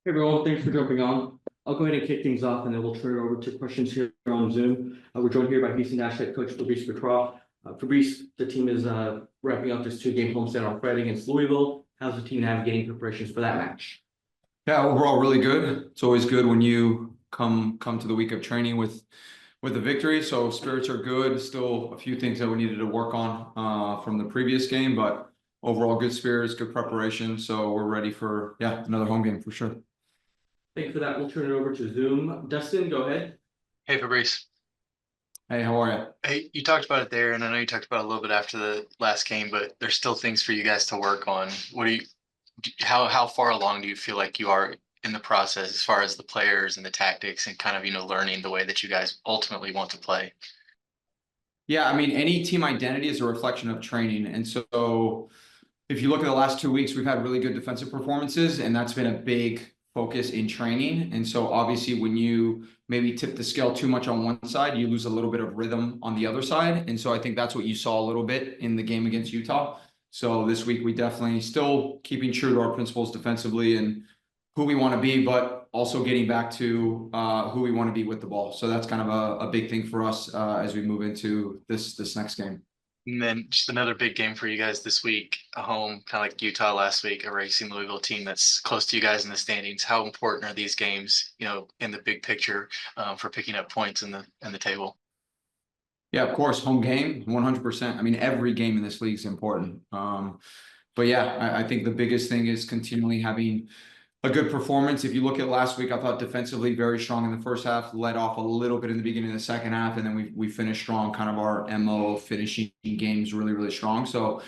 Hey everyone, thanks for jumping on. I'll go ahead and kick things off and then we'll turn it over to questions here on Zoom. We're joined here by Houston Dash head coach Fabrice Gautrat. Fabrice, the team is wrapping up this two-game homestand on Friday against Louisville. How's the team navigating preparations for that match? Yeah, overall really good. It's always good when you come to the week of training with a victory. So spirits are good. Still a few things that we needed to work on from the previous game, but overall good spirits, good preparation. So we're ready for another home game for sure. Thanks for that. We'll turn it over to Zoom. Dustin, go ahead. Hey, Fabrice. Hey, how are you? Hey, you talked about it there, and I know you talked about it a little bit after the last game, but there's still things for you guys to work on. How far along do you feel like you are in the process as far as the players and the tactics and kind of, learning the way that you guys ultimately want to play? Yeah, I mean, any team identity is a reflection of training. And so if you look at the last 2 weeks, we've had really good defensive performances, and that's been a big focus in training. And so obviously when you maybe tip the scale too much on one side, you lose a little bit of rhythm on the other side. And so I think that's what you saw a little bit in the game against Utah. So this week we definitely still keeping true to our principles defensively and who we want to be, but also getting back to who we want to be with the ball. So that's kind of a big thing for us as we move into this next game. And then just another big game for you guys this week, a home, kind of like Utah last week, a racing Louisville team that's close to you guys in the standings. How important are these games, in the big picture for picking up points in the table? Yeah, of course, home game, 100%. I mean, every game in this league is important. But yeah, I think the biggest thing is continually having a good performance. If you look at last week, I thought defensively very strong in the first half, led off a little bit in the beginning of the second half, and then we finished strong, kind of our MO of finishing games really, really strong. So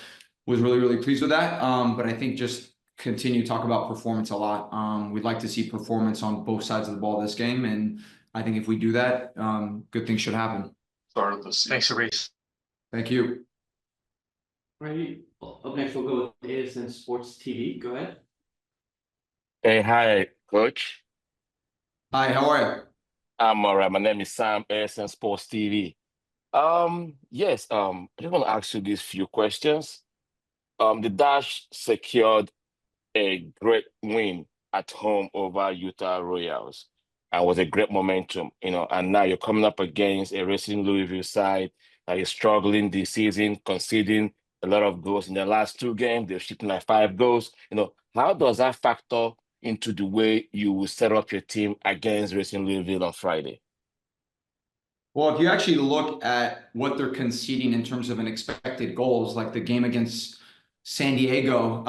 was really, really pleased with that. But I think just continue to talk about performance a lot. We'd like to see performance on both sides of the ball this game. And I think if we do that, good things should happen. Thanks, Fabrice. Thank you. Right. Up next, we'll go with ASN Sports TV. Go ahead. Hey, hi, Coach. Hi, how are you? I'm all right. My name is Sam, ASN Sports TV. Yes, I just want to ask you these few questions. The Dash secured a great win at home over Utah Royals and was a great momentum, and now you're coming up against a racing Louisville side that is struggling this season, conceding a lot of goals in the last two games. They're shooting like 5 goals. How does that factor into the way you will set up your team against racing Louisville on Friday? Well, if you actually look at what they're conceding in terms of an expected goals, like the game against San Diego,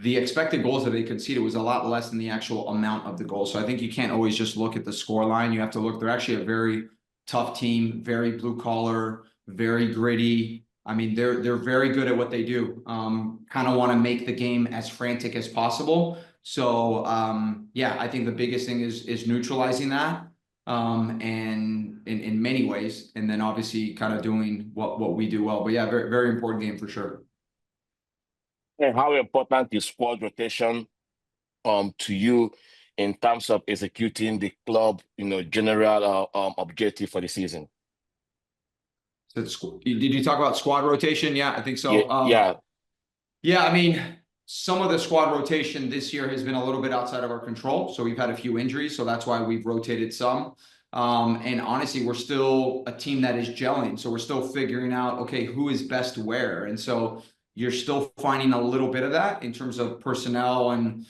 the expected goals that they conceded was a lot less than the actual amount of the goals. So I think you can't always just look at the score line. You have to look, they're actually a very tough team, very blue collar, very gritty. I mean, they're very good at what they do. Kind of want to make the game as frantic as possible. So I think the biggest thing is neutralizing that. And in many ways, and then obviously kind of doing what we do well. But yeah, very, very important game for sure. And how important is squad rotation to you in terms of executing the club, general objective for the season? So did you talk about squad rotation? Yeah, I think so. Yeah. I mean, some of the squad rotation this year has been a little bit outside of our control. So we've had a few injuries, so that's why we've rotated some. And honestly, we're still a team that is gelling. So we're still figuring out, okay, who is best where. And so you're still finding a little bit of that in terms of personnel and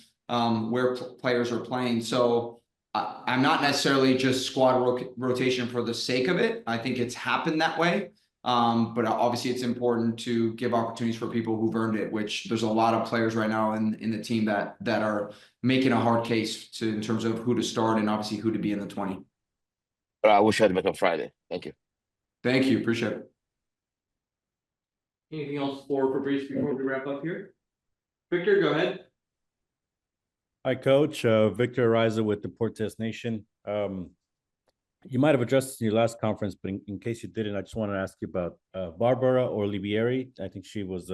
where players are playing. So I'm not necessarily just squad rotation for the sake of it. I think it's happened that way. But obviously it's important to give opportunities for people who've earned it, which there's a lot of players right now in the team that are making a hard case in terms of who to start and obviously who to be in the 20. I wish I had met on Friday. Thank you. Thank you. Appreciate it. Anything else for Fabrice before we wrap up here? Victor, go ahead. Hi, Coach. Victor Ariza with Deportes Nation. You might have addressed this in your last conference, but in case you didn't, I just want to ask you about Barbara Olivieri. I think she was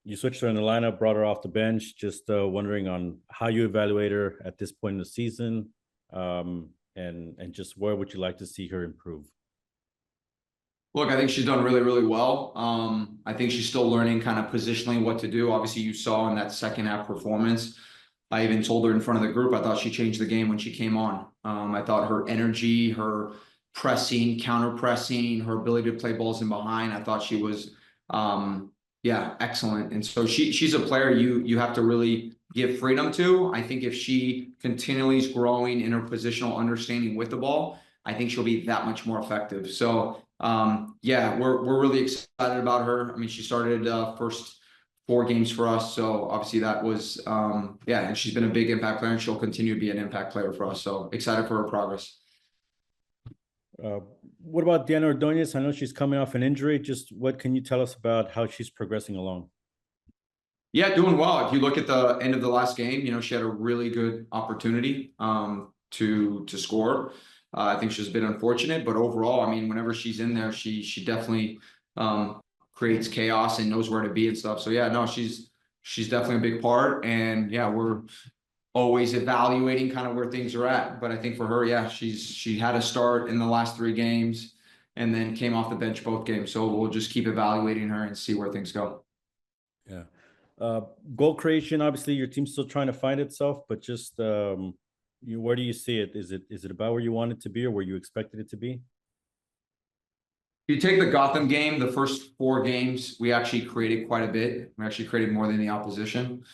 you switched her in the lineup, brought her off the bench. Just wondering on how you evaluate her at this point in the season, and just where would you like to see her improve? Look, I think she's done really, really well. I think she's still learning kind of positionally what to do. Obviously, you saw in that second half performance, I even told her in front of the group, I thought she changed the game when she came on. I thought her energy, her pressing, counter pressing, her ability to play balls in behind, I thought she was, yeah, excellent. And so she's a player you have to really give freedom to. I think if she continually is growing in her positional understanding with the ball, I think she'll be that much more effective. So yeah, we're really excited about her. I mean, she started first 4 games for us, so obviously that was yeah, and she's been a big impact player, and she'll continue to be an impact player for us. So excited for her progress. What about Diana Ordonez? I know she's coming off an injury. Just what can you tell us about how she's progressing along? Yeah, doing well. If you look at the end of the last game, she had a really good opportunity to score. I think she's been unfortunate, but overall, I mean, whenever she's in there, she definitely creates chaos and knows where to be and stuff. So yeah, no, she's definitely a big part, and yeah, we're always evaluating kind of where things are at. But I think for her, yeah, she had a start in the last 3 games and then came off the bench both games. So we'll just keep evaluating her and see where things go. Yeah. Goal creation, obviously your team's still trying to find itself, but just where do you see it? Is it about where you want it to be or where you expected it to be? If you take the Gotham game, the first 4 games, we actually created quite a bit. We actually created more than the opposition.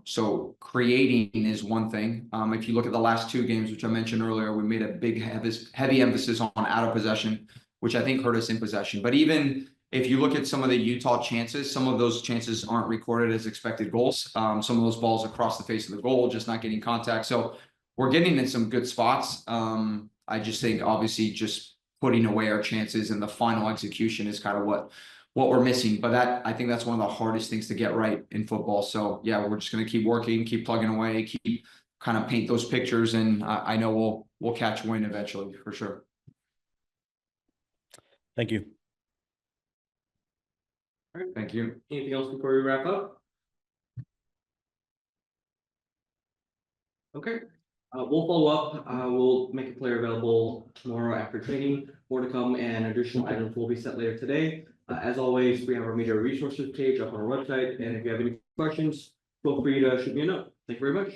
So creating is one thing. If you look at the last 2 games, which I mentioned earlier, we made a big heavy emphasis on out of possession, which I think hurt us in possession. But even if you look at some of the Utah chances, some of those chances aren't recorded as expected goals. Some of those balls across the face of the goal, just not getting contact. So we're getting in some good spots. I just think obviously just putting away our chances and the final execution is kind of what we're missing. But I think that's one of the hardest things to get right in football. So yeah, we're just going to keep working, keep plugging away, keep kind of paint those pictures. And I know we'll catch wind eventually for sure. Thank you. All right. Thank you. Anything else before we wrap up? Okay. We'll follow up. We'll make a player available tomorrow after training. More to come, and additional items will be set later today. As always, we have our media resources page up on our website, and if you have any questions, feel free to shoot me a note. Thank you very much.